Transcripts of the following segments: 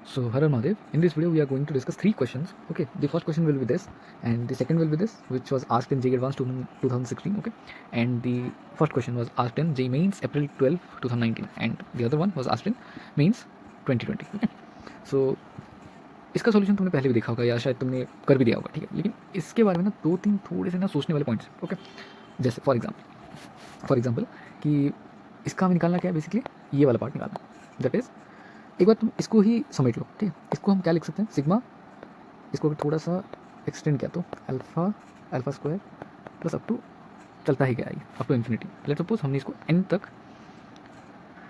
So, Haran Mahadev, in this video we are going to discuss 3 questions. Okay, the first question will be this, and the second will be this, which was asked in JEE Advanced 2016. Okay, and the first question was asked in JEE Mains April 12, 2019, and the other one was asked in Mains 2020. Okay, so इसका solution तुमने पहले भी देखा होगा या शायद तुमने कर भी दिया होगा, ठीक है, लेकिन इसके बारे में ना 2-3 थोड़े से ना सोचने वाले पॉइंट्स. ओके, जैसे फॉर एग्जाम्पल कि इसका हमें निकालना क्या है, बेसिकली ये वाला पार्ट निकालना. दैट इज़, एक बार तुम इसको ही समझ लो, ठीक है. इसको हम क्या लिख सकते हैं, सिग्मा, इसको अगर थोड़ा सा एक्सटेंड किया तो alpha square plus up to चलता ही गया up to infinity. Let's suppose हमने इसको एन तक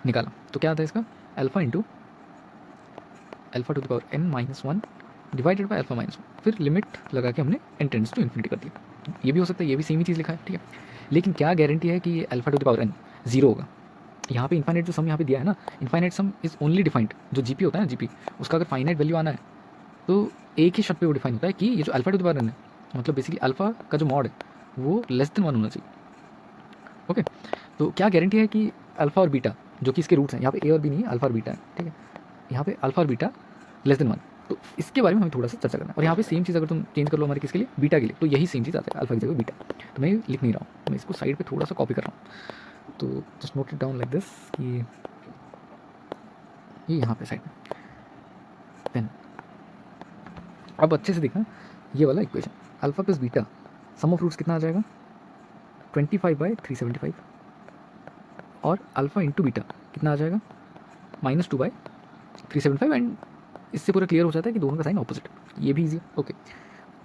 निकाला तो क्या आता है इसका, alpha into alpha to the power N minus one divided by alpha minus one. फिर लिमिट लगा के हमने एन टेंड्स टू इन्फिनिटी कर दिया. ये भी हो सकता है, ये भी सेम ही चीज़ लिखा है, ठीक है. लेकिन क्या गारंटी है कि ये alpha to the power N zero होगा. यहाँ पे इनफाइनाइट जो सम यहाँ पे दिया है ना, infinite some is only defined, जो जीपी होता है ना, जीपी उसका अगर फाइनाइट वैल्यू आना है तो एक ही शर्त पे वो डिफाइन होता है कि ये जो alpha to the power N है, मतलब बेसिकली अल्फा का जो मॉड है वो लेस देन वन होना चाहिए. ओके, तो क्या गारंटी है कि अल्फा और बीटा जो कि इसके रूट्स हैं, यहाँ पे ए और बी नहीं है, अल्फा और बीटा है, ठीक है. यहाँ पे अल्फा और बीटा लेस देन वन, तो इसके बारे में हमें थोड़ा सा चर्चा करना है. और यहाँ पे सेम चीज़ अगर तुम चेंज कर लो हमारे किसके लिए, बीटा के लिए, तो यही सेम चीज़ आता है अल्फा की जगह बीटा. तो मैं लिख नहीं रहा हूँ, मैं इसको साइड पे थोड़ा सा कॉपी कर रहा हूँ. तो just note it down like this कि ये यहाँ पे साइड में. देन अब अच्छे से देखना ये वाला equation, alpha plus beta sum of roots कितना आ जाएगा, 25/375, और अल्फा इंटू बीटा कितना आ जाएगा, -2/375. एंड इससे पूरा क्लियर हो जाता है कि दोनों का साइन ऑपोजिट है. ये भी ईजी है. ओके,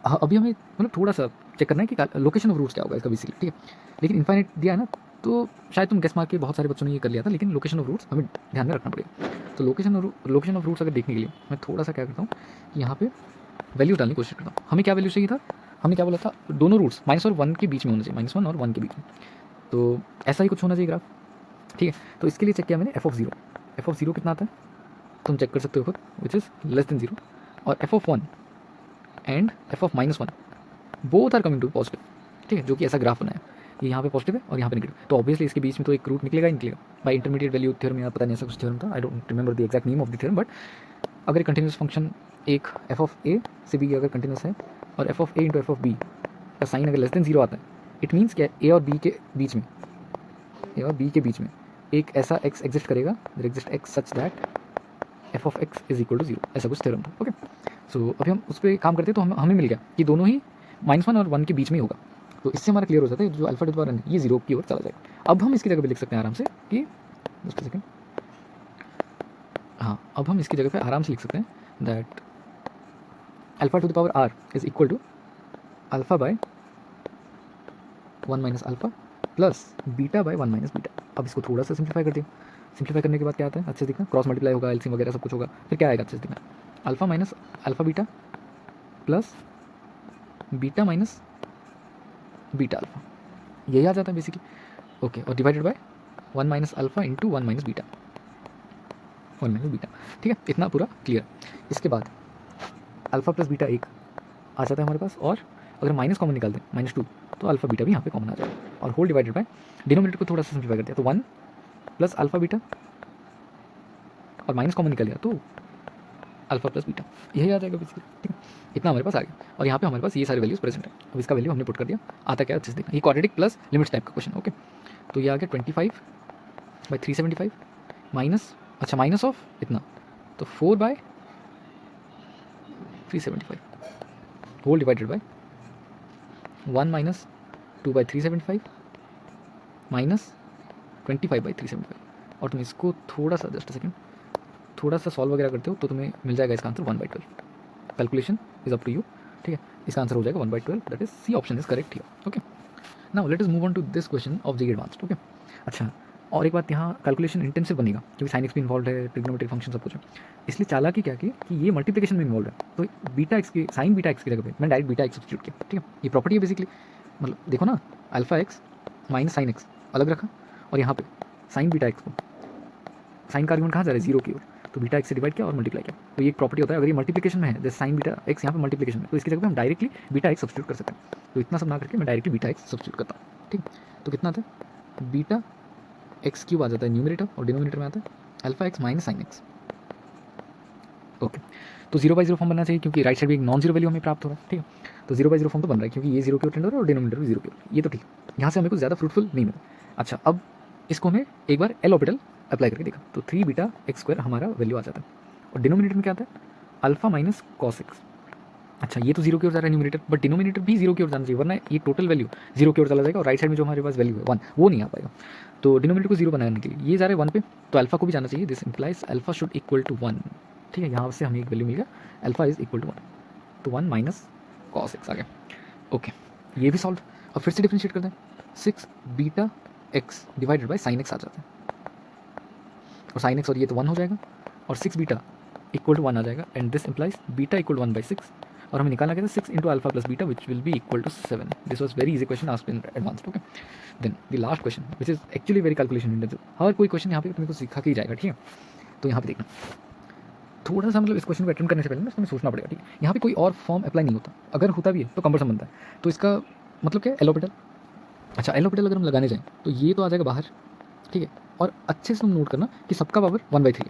अभी हमें मतलब थोड़ा सा चेक करना है कि लोकेशन ऑफ रूट्स क्या होगा इसका बेसिकली, ठीक है. लेकिन इनफाइनाइट दिया है ना, तो शायद तुम गेस मार के बहुत सारे बच्चों ने ये कर लिया था, लेकिन लोकेशन ऑफ रूट्स हमें ध्यान में रखना पड़ेगा. तो लोकेशन ऑफ रूट्स अगर देखने के लिए मैं थोड़ा सा क्या करता हूँ कि यहाँ पे वैल्यू डालने की कोशिश करता हूँ. हमें क्या वैल्यू चाहिए था, हमने क्या बोला था, दोनों रूट्स माइनस और वन के बीच में होना चाहिए, -1 और 1 के बीच में. तो ऐसा ही कुछ होना चाहिए ग्राफ, ठीक है. तो इसके लिए चेक किया मैंने एफ ऑफ जीरो कितना आता है, तुम चेक कर सकते हो खुद, which is less than zero. और F of one and F of minus one both are coming to positive, ठीक है, जो कि ऐसा ग्राफ बनाया. ये यहाँ पे पॉजिटिव है और यहाँ पे नेगेटिव, तो ऑब्वियसली इसके बीच में तो एक रूट निकलेगा ही निकलेगा. बाय इंटरमीडिएट वैल्यू थ्योरम या पता नहीं ऐसा कुछ थ्योरम था, I don't remember the exact name of the theorem. But अगर कंटिन्यूस फंक्शन एक एफ ऑफ ए से बी अगर कंटिन्यूस है और F of A into F of B का साइन अगर लेस देन जीरो आता है, इट मीन्स क्या, ए और बी के बीच में एक ऐसा एक्स एग्जिस्ट करेगा, there exist X such that F of X is equal to zero, ऐसा कुछ थ्योरम था. ओके, सो अभी हम उस पर काम करते हैं तो हमें मिल गया कि दोनों ही -1 और 1 के बीच में ही होगा. तो इससे हमारा क्लियर हो जाता है जो alpha to the power N ये जीरो की ओर चला जाएगा. अब हम इसकी जगह पे लिख सकते हैं आराम से कि जस्ट सेकंड, हाँ, अब हम इसकी जगह पे आराम से लिख सकते हैं that alpha to the power R is equal to alpha by 1 minus alpha plus beta by 1 minus beta. अब इसको थोड़ा सा सिंप्लीफाई कर दिया. सिंप्लीफाई करने के बाद क्या आता है, अच्छे से दिखना, क्रॉस मल्टीप्लाई होगा, एलसीएम वगैरह सब कुछ होगा. फिर क्या आएगा, अच्छे से दिखना, alpha minus alpha beta plus beta minus beta alpha, यही आ जाता है बेसिकली. ओके, और divided by 1 minus alpha into 1 minus beta, ठीक है. इतना पूरा क्लियर. इसके बाद अल्फा प्लस बीटा एक आ जाता है हमारे पास, और अगर माइनस कॉमन निकाल दें -2, तो अल्फा बीटा भी यहाँ पे कॉमन आ जाएगा. और होल डिवाइडेड बाय डिनोमिनेटर को थोड़ा सा सिंप्लीफाई कर दिया तो 1 प्लस अल्फा बीटा, और माइनस कॉमन निकल गया तो अल्फा प्लस बीटा, यही आ जाएगा बेसिकली, ठीक है. इतना हमारे पास आ गया, और यहाँ पे हमारे पास ये सारे वैल्यूज प्रेजेंट है. अब इसका वैल्यू हमने पुट कर दिया. आता क्या है अच्छे से देखना, ये क्वाड्रेटिक प्लस लिमिट्स टाइप का क्वेश्चन. ओके, तो ये आ गया 25/375 माइनस, अच्छा माइनस ऑफ इतना, तो 4/375 whole divided by 1 minus 2/375 minus 25/375. और तुम इसको थोड़ा सा जस्ट सेकेंड थोड़ा सा सॉल्व वगैरह करते हो तो तुम्हें मिल जाएगा इसका answer 1/12. Calculation is up to you, ठीक है. इसका आंसर हो जाएगा 1/12, that is C option is correct here. Okay, now let us move on to this question of JEE Advanced. Okay, अच्छा, और एक बात, यहाँ कैलकुलेशन इंटेंसिव बनेगा क्योंकि साइन एक्स भी इन्वॉल्व है, ट्रिग्नोमेट्रिक फंक्शन सब कुछ है. इसलिए चालाकी क्या की कि ये मल्टीप्लिकेशन में इन्वॉल्व है, तो बीटा एक्स की साइन बीटा एक्स की जगह पे मैं डायरेक्ट बीटा एक्स सब्स्टिट्यूट किया, ठीक है. ये प्रॉपर्टी है बेसिकली, मतलब देखो ना, alpha x minus sine x अलग रखा, और यहाँ पे साइन बीटा एक्स को, साइन का आर्गुमेंट कहाँ जा रहा है, जीरो की ओर, तो बीटा एक्स से डिवाइड किया और मल्टीप्लाई किया. तो ये एक प्रॉपर्टी होता है, अगर ये मल्टीप्लिकेशन में है, जैसे साइन बीटा एक्स यहाँ पे मल्टीप्लिकेशन में, तो इसकी जगह पे हम डायरेक्टली बीटा एक्स सब्स्टिट्यूट कर सकते हैं. तो इतना सब ना करके मैं डायरेक्टली बीटा एक्स सब्स्टिट्यूट करता हूँ, ठीक. तो कितना आता है, बीटा एक्स क्यूब आ जाता है न्यूमरेटर, और डिनोमिनेटर में आता है alpha x minus sine x. Okay, तो 0/0 फॉर्म बनना चाहिए क्योंकि राइट साइड भी एक नॉन जीरो वैल्यू हमें प्राप्त हो रहा है, ठीक है। तो 0/0 फॉर्म तो बन रहा है क्योंकि ये 0 की ओर टेंड हो रहा है और डिनोमिनेटर भी 0 की ओर, ये तो ठीक है। यहाँ से हमें कुछ ज़्यादा फ्रूटफुल नहीं मिला। अच्छा, अब इसको हमें एक बार एल ऑर्बिटल अप्लाई करके देखा तो 3 बीटा एक्स स्क्वायर हमारा वैल्यू आ जाता है और डिनोमिनेटर में क्या आता है अल्फा माइनस कॉस एक्स। अच्छा, ये तो 0 की ओर जा रहा है न्यूमरेटर, बट डिनोमिनेटर भी 0 की ओर जाना चाहिए, वरना ये टोटल वैल्यू 0 की ओर चला जाएगा और राइट साइड में जो हमारे पास वैल्यू है 1 वो नहीं आ पाएगा। तो डिनोमिनेटर को 0 बनाने के लिए ये जा रहा है 1 पे, तो अल्फा को भी जाना चाहिए। This implies alpha should equal to 1, ठीक है। यहाँ से हमें एक वैल्यू मिल गया अल्फा इज इक्वल टू 1, तो 1 माइनस कॉस एक्स आ गया। ओके, ये भी सॉल्व। अब फिर से डिफ्रेंशिएट करते हैं, 6 beta x divided by sine x आ जाता है और साइन एक्स और ये तो 1 हो जाएगा और 6 बीटा इक्वल टू 1 आ जाएगा and this implies beta equal to 1/6 और हमें निकालना क्या था 6 into alpha plus beta which will be equal to 7। This was very easy question asked in advanced. Okay, then the last question which is actually very calculation intensive. हर कोई question यहाँ पे तुम्हें को सिखा के ही जाएगा, ठीक है। तो यहाँ पे देखना थोड़ा सा, मतलब इस क्वेश्चन को अटेम्प्ट करने से पहले ना तुम्हें सोचना पड़ेगा, ठीक है। यहाँ पे कोई और फॉर्म अप्लाई नहीं होता, अगर होता भी है तो कम्बरसम बनता है। तो इसका मतलब क्या है, एल ऑर्बिटल। अच्छा, एल ऑर्बिटल अगर हम लगाने जाएँ तो ये तो आ जाएगा बाहर, ठीक है। और अच्छे से तुम नोट करना कि सबका पावर 1/3,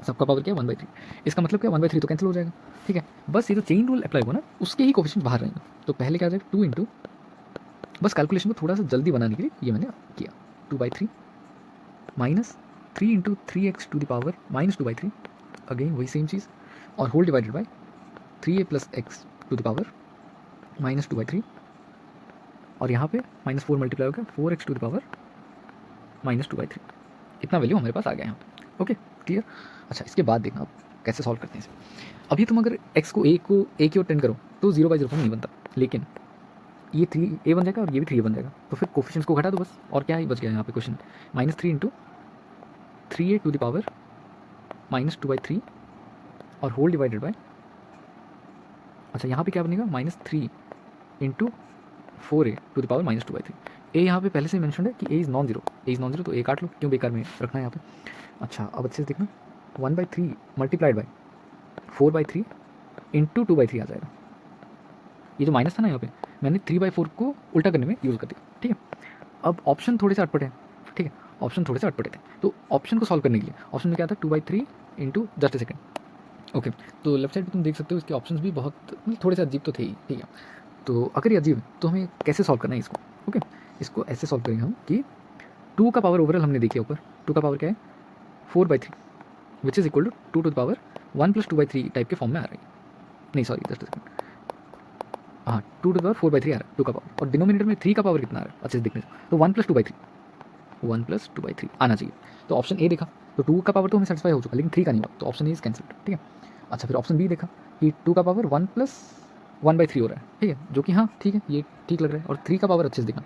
सबका पावर क्या है 1/3। इसका मतलब क्या 1/3 तो कैंसिल हो जाएगा, ठीक है। बस ये जो चेन रूल अप्लाई हुआ ना उसके ही कोफिशिएंट बाहर रहेंगे। तो पहले क्या आ जाएगा 2 इंटू, बस कैलकुलेशन को थोड़ा सा जल्दी बनाने के लिए ये मैंने किया 2/3 minus 3 into 3x to the power minus 2/3, again वही सेम चीज़, और whole divided by 3a plus X to the power minus 2/3 और यहाँ पे माइनस 4 मल्टीप्लाई हो गया 4x to the power minus 2/3। इतना वैल्यू हमारे पास आ गया यहाँ पे। Okay, clear. अच्छा, इसके बाद देखना आप कैसे सॉल्व करते हैं इसे। अभी तुम अगर x को a की ओर टेंड करो तो 0/0 फॉर्म नहीं बनता, लेकिन ये 3a बन जाएगा और ये भी 3a बन जाएगा। तो फिर कोफिशिएंट्स को घटा दो बस, और क्या ही बच गया यहाँ पे question, -3 into 3a to the power minus 2/3 और होल डिवाइडेड बाय, अच्छा यहाँ पे क्या बनेगा -3 into 4a to the power minus 2/3। ए यहाँ पे पहले से मेंशन है कि a इज़ नॉन जीरो, तो a काट लो, क्यों बेकार में रखना है यहाँ पे। अच्छा, अब अच्छे से देखना 1/3 मल्टीप्लाइड बाई 4/3 इंटू 2/3 आ जाएगा। ये जो माइनस था ना यहाँ पे, मैंने 3/4 को उल्टा करने में यूज़ कर दिया, ठीक है। अब ऑप्शन थोड़े से अटपटे हैं, ठीक है, ऑप्शन थोड़े से अटपटे थे। तो ऑप्शन को सॉल्व करने के लिए ऑप्शन में क्या था 2/3 into just a second. Okay, तो लेफ्ट साइड पे तुम देख सकते हो इसके ऑप्शंस भी बहुत, मतलब थोड़े से अजीब तो थे ही, ठीक है। तो अगर ये अजीब है तो हमें कैसे सॉल्व करना है इसको। ओके, इसको ऐसे सॉल्व करेंगे हम कि 2 का पावर ओवरऑल हमने देख लिया ऊपर, 2 का पावर क्या है 4/3 which is equal to 2 to the power 1 + 2/3 type के फॉर्म में आ रहा है। नहीं सॉरी, जस्ट सेकंड, हाँ 2 टू द पावर 4/3 आ रहा है 2 का पावर, और डिनोमिनेटर में 3 का पावर कितना आ रहा है अच्छे से देखने से, तो 1 + 2/3 आना चाहिए। तो ऑप्शन ए देखा तो 2 का पावर तो हमें सेटिस्फाई हो चुका, लेकिन 3 का नहीं हुआ, तो ऑप्शन ए इज कैंसिल्ड, ठीक है। अच्छा, फिर ऑप्शन बी देखा कि 2 का पावर 1 + 1/3 हो रहा है, ठीक है, जो कि हाँ ठीक है, ये ठीक लग रहा है। और 3 का पावर अच्छे से देखा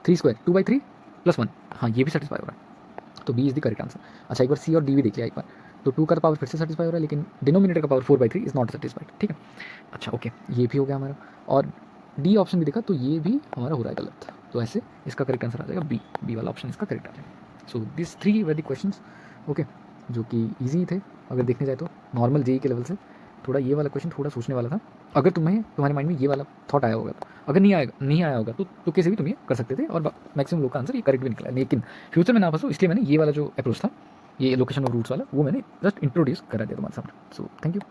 3² 2/3 + 1, हाँ ये भी सेटिस्फाई हो रहा है, तो B is the correct answer. अच्छा, एक बार सी और डी भी देख लिया एक बार, तो 2 का पावर फिर से सेटिस्फाई हो रहा है, लेकिन डिनोमिनेटर का पावर 4/3 इज़ नॉट सेटिस्फाइड, ठीक है। अच्छा ओके, ये भी हो गया हमारा, और डी ऑप्शन भी देखा तो ये भी हमारा हो रहा है गलत, तो ऐसे इसका करेक्ट आंसर आ जाएगा बी वाला ऑप्शन इसका करेक्ट आ जाएगा। So this 3 were the questions, okay, जो कि ईजी थे अगर देखने जाए तो, नॉर्मल जेई के लेवल से। थोड़ा ये वाला क्वेश्चन थोड़ा सोचने वाला था, अगर तुम्हारे माइंड में ये वाला थॉट आया होगा, अगर नहीं आया होगा तो कैसे भी तुम ये कर सकते थे, और मैक्सिमम लोग का आंसर ये करेक्ट भी निकला। लेकिन फ्यूचर में ना फंसो, इसलिए मैंने ये वाला जो अप्रोच था, ये लोकेशन ऑफ रूट्स वाला, वो मैंने जस्ट इंट्रोड्यूस करा दिया तुम्हारे सामने। So thank you.